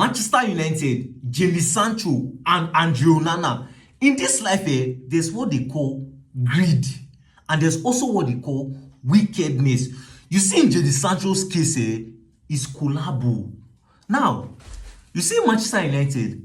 Manchester United, Sancho, and Onana. In this life, there's what they call greed, and there's also what they call wickedness. You see, in Sancho's case, is collabo. Now, you see, Manchester United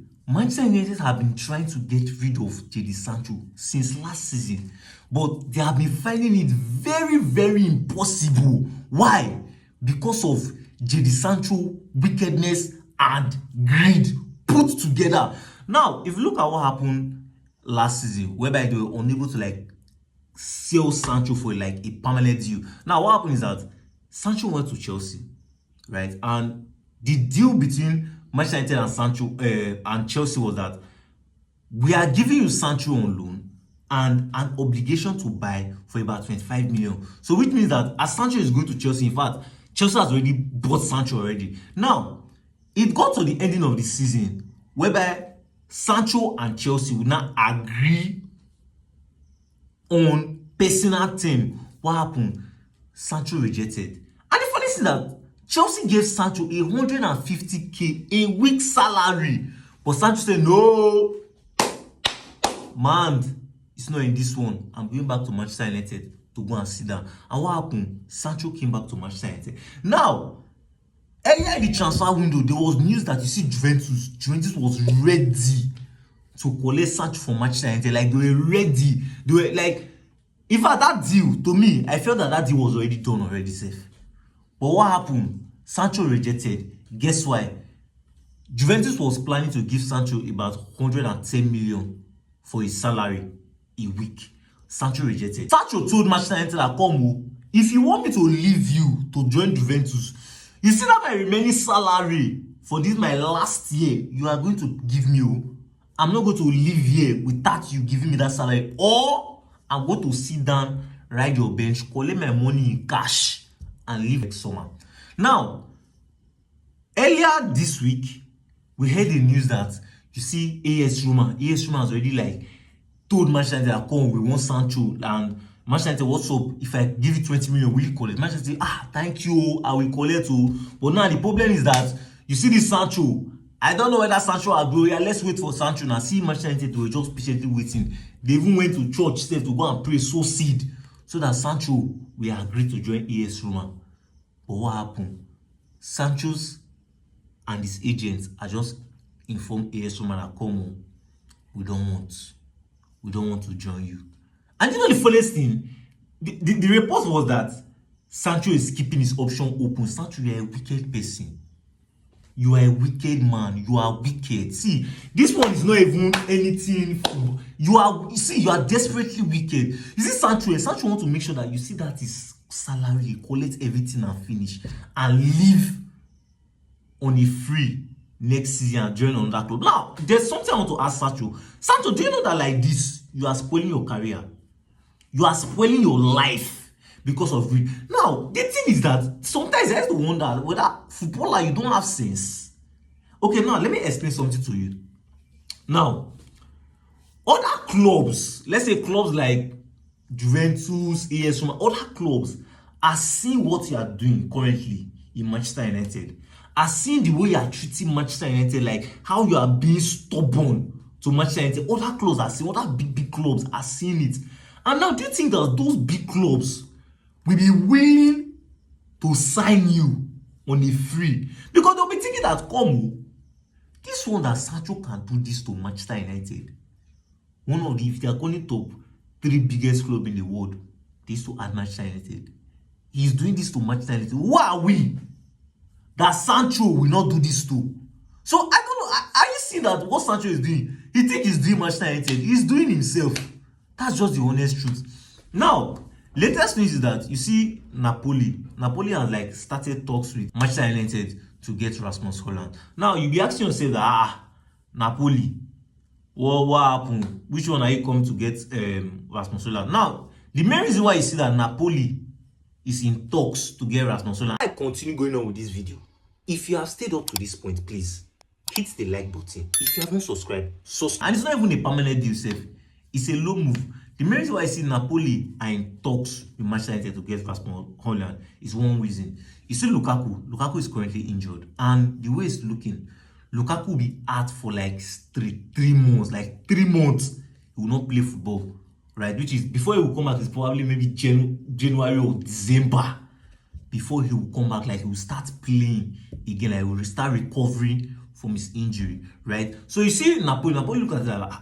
have been trying to get rid of Sancho since last season, but they have been finding it very, very impossible. Why? Because of Sancho wickedness and greed put together. Now, if you look at what happened last season, whereby they were unable to sell Sancho for a permanent deal. Now, what happened is that Sancho went to Chelsea, right? And the deal between Manchester United and Sancho and Chelsea was that we are giving you Sancho on loan and an obligation to buy for about 25 million. So which means that as Sancho is going to Chelsea, in fact, Chelsea has already bought Sancho already. Now, it got to the ending of the season whereby Sancho and Chelsea would not agree on personal term. What happened? Sancho rejected. And the funny thing is that Chelsea gave Sancho 150k a week salary. But Sancho said, no, man, it's not in this one. I'm going back to Manchester United to go and sit down. And what happened? Sancho came back to Manchester United. Now, earlier in the transfer window, there was news that you see Juventus was ready to collect Sancho from Manchester United. Like, they were ready. They were like, in fact, that deal, to me, I felt that deal was already done already, safe. But what happened? Sancho rejected. Guess why? Juventus was planning to give Sancho about 110 million for his salary a week. Sancho rejected. Sancho told Manchester United that, come, if you want me to leave you to join Juventus, you see that my remaining salary for this my last year, you are going to give me. I'm not going to live here without you giving me that salary. Or I'm going to sit down, ride your bench, collect my money in cash, and leave next summer. Now, earlier this week, we heard the news that, you see, AS Roma has already told Manchester United that, come, we want Sancho, and Manchester United, what's up? If I give you 20 million, will you collect? Manchester United, thank you, I will collect too. But now the problem is that, you see this Sancho, I don't know whether Sancho will go. Yeah, let's wait for Sancho now. See, Manchester United were just patiently waiting. They even went to church to go and pray, sow seed, so that Sancho will agree to join AS Roma. But what happened? Sancho's and his agents are just informed AS Roma that, come on, we don't want to join you. And you know the funniest thing, the report was that Sancho is keeping his option open. Sancho, you are a wicked person. You are a wicked man. You are wicked. See, this one is not even anything. You are desperately wicked. You see, Sancho want to make sure that you see that his salary, he collect everything and finish and leave on a free next season and join on that club. Now, there's something I want to ask Sancho. Sancho, do you know that like this, you are spoiling your career? You are spoiling your life because of it. Now, the thing is that sometimes I have to wonder whether footballer, you don't have sense. Okay, now let me explain something to you. Now, other clubs, let's say clubs like Juventus, AS Roma, other clubs are seeing what you are doing currently in Manchester United. Are seeing the way you are treating Manchester United, like how you are being stubborn to Manchester United. Other clubs are seeing, other big clubs are seeing it. And now, do you think that those big clubs will be willing to sign you on a free? Because they'll be thinking that, come, this one that Sancho can do this to Manchester United, one of the, if they are calling top 3 biggest clubs in the world, this to add Manchester United. He's doing this to Manchester United. Who are we that Sancho will not do this to? So I don't know. Are you seeing that what Sancho is doing? He think he's doing Manchester United. He's doing himself. That's just the honest truth. Now, latest news is that, you see, Napoli has started talks with Manchester United to get Rasmus Højlund. Now, you'll be asking yourself that, Napoli, what happened? Which one are you coming to get Rasmus Højlund? Now, the main reason why you see that Napoli is in talks to get Rasmus Højlund. I continue going on with this video. If you have stayed up to this point, please hit the like button. If you haven't subscribed, subscribe. And it's not even a permanent deal, safe. It's a low move. The main reason why I see Napoli are in talks with Manchester United to get Rasmus Højlund is one reason. You see Lukaku is currently injured. And the way it's looking Lukaku will be out for like 3 months, like 3 months. He will not play football, right? Which is before he will come back is probably maybe January or December. Before he will come back, like he will start playing again, like he will start recovering from his injury, right? So you see Napoli look at it like,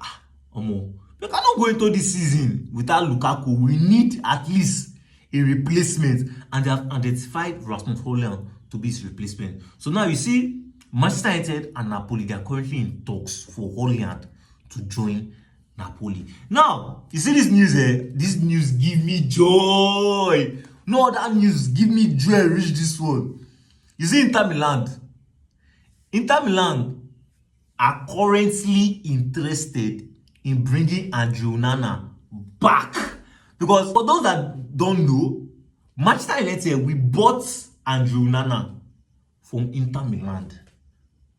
we cannot go into this season without Lukaku. We need at least a replacement, and they have identified Rasmus Højlund to be his replacement. So now you see Manchester United and Napoli, they are currently in talks for Højlund to join Napoli. Now, you see this news here? This news give me joy. No other news give me joy reach this one. You see Inter Milan are currently interested in bringing Onana back. Because for those that don't know, Manchester United, we bought Onana from Inter Milan.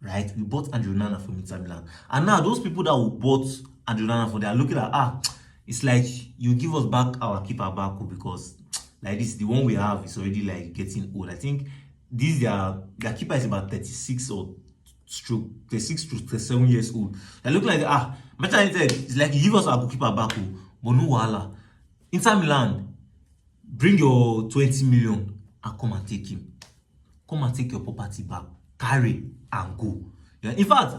Right? We bought Onana from Inter Milan. And now those people that we bought Onana for, they are looking at, it's like you give us back our keeper back, because like this, the one we have is already like getting old. I think this their keeper is about 36 or 36 to 37 years old. They look like Manchester United, it's like you give us our goalkeeper back, but no wahala. Inter Milan, bring your 20 million and come and take him. Come and take your property back. Carry and go. Yeah. In fact,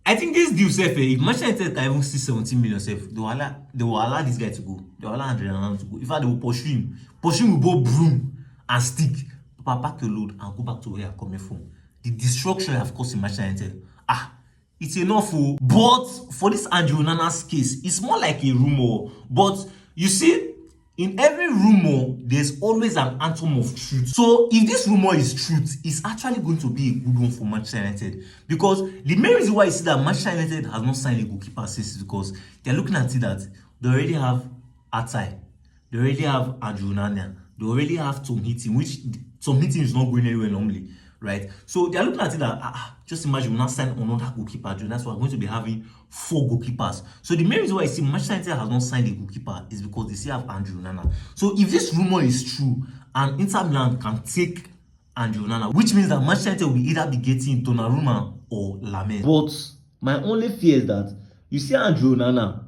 I think this deal safe. If Manchester United can even see 17 million safe, they will allow this guy to go. They will allow Onana to go. In fact, they will pursue him. Pursue him with both broom and stick. Papa, pack your load and go back to where you're coming from. The destruction you have caused in Manchester United, it's enough. But for this Onana's case, it's more like a rumor. But you see, in every rumor, there's always an atom of truth. So if this rumor is truth, it's actually going to be a good one for Manchester United. Because the main reason why you see that Manchester United has not signed a goalkeeper is because they're looking at it that they already have Atai, they already have Onana, they already have Tom Heaton, which Tom Heaton is not going anywhere normally, right? So they're looking at it that just imagine we're not signing another goalkeeper. That's why we're going to be having 4 goalkeepers. So the main reason why I see Manchester United has not signed a goalkeeper is because they still have Onana. So if this rumor is true and Inter Milan can take Onana, which means that Manchester United will either be getting Donnarumma or Lamela. But my only fear is that you see Onana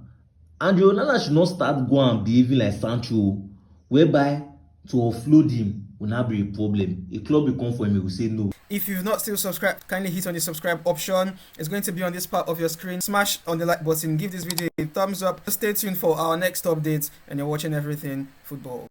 should not start going and behaving like Sancho, whereby to offload him will not be a problem. A club will come for him, he will say no. If you've not still subscribed, kindly hit on the subscribe option. It's going to be on this part of your screen. Smash on the like button, give this video a thumbs up. Stay tuned for our next updates, and you're watching Everything Football.